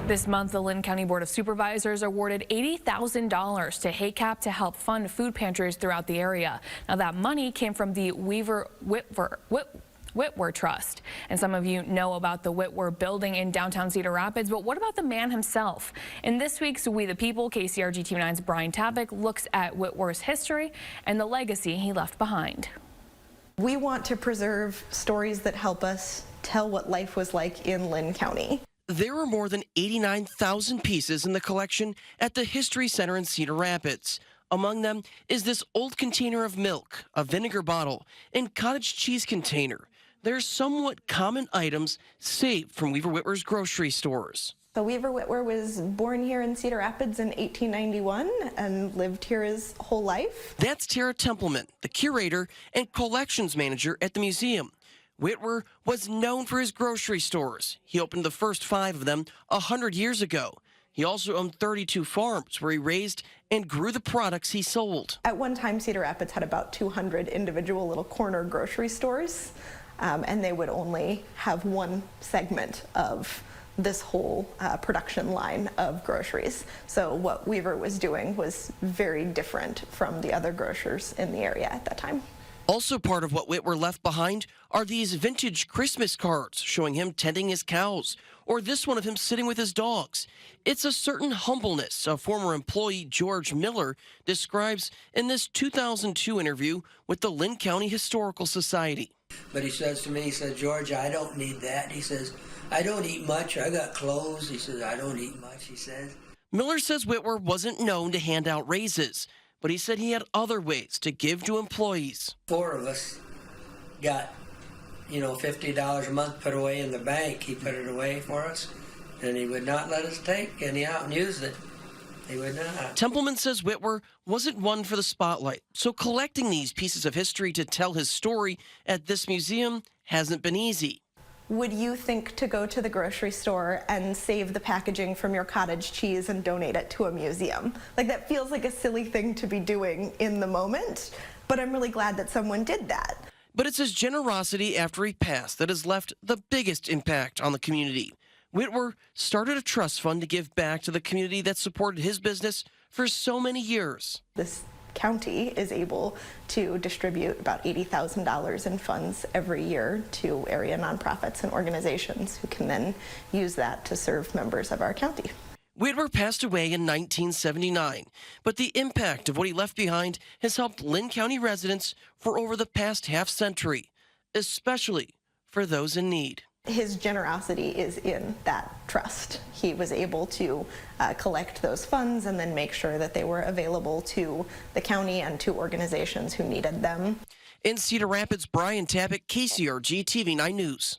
This month, the Linn County Board of Supervisors awarded $80,000 to HACAP to help fund food pantries throughout the area. Now, that money came from the Weaver Witwer Trust. And some of you know about the Witwer building in downtown Cedar Rapids, but what about the man himself? In this week's We the People, KCRG TV 9's Brian Tappick looks at Witwer's history and the legacy he left behind. We want to preserve stories that help us tell what life was like in Linn County. There are more than 89,000 pieces in the collection at the History Center in Cedar Rapids. Among them is this old container of milk, a vinegar bottle, and cottage cheese container. They're somewhat common items saved from Weaver Witwer's grocery stores. So Weaver Witwer was born here in Cedar Rapids in 1891 and lived here his whole life. That's Tara Templeman, the curator and collections manager at the museum. Witwer was known for his grocery stores. He opened the first 5 of them 100 years ago. He also owned 32 farms where he raised and grew the products he sold. At one time, Cedar Rapids had about 200 individual little corner grocery stores, and they would only have one segment of this whole production line of groceries. So what Weaver was doing was very different from the other grocers in the area at that time. Also part of what Witwer left behind are these vintage Christmas cards showing him tending his cows, or this one of him sitting with his dogs. It's a certain humbleness a former employee George Miller describes in this 2002 interview with the Linn County Historical Society. But he says to me, he says, "George, I don't need that." He says, "I don't eat much. I got clothes." He says, "I don't eat much," he says. Miller says Witwer wasn't known to hand out raises, but he said he had other ways to give to employees. 4 of us got, $50 a month put away in the bank. He put it away for us, and he would not let us take any out and use it. He would not. Templeman says Witwer wasn't one for the spotlight, so collecting these pieces of history to tell his story at this museum hasn't been easy. Would you think to go to the grocery store and save the packaging from your cottage cheese and donate it to a museum? Like, that feels like a silly thing to be doing in the moment, but I'm really glad that someone did that. But it's his generosity after he passed that has left the biggest impact on the community. Witwer started a trust fund to give back to the community that supported his business for so many years. This county is able to distribute about $80,000 in funds every year to area nonprofits and organizations who can then use that to serve members of our county. Witwer passed away in 1979, but the impact of what he left behind has helped Linn County residents for over the past half-century, especially for those in need. His generosity is in that trust. He was able to collect those funds and then make sure that they were available to the county and to organizations who needed them. In Cedar Rapids, Brian Tappick, KCRG TV 9 News.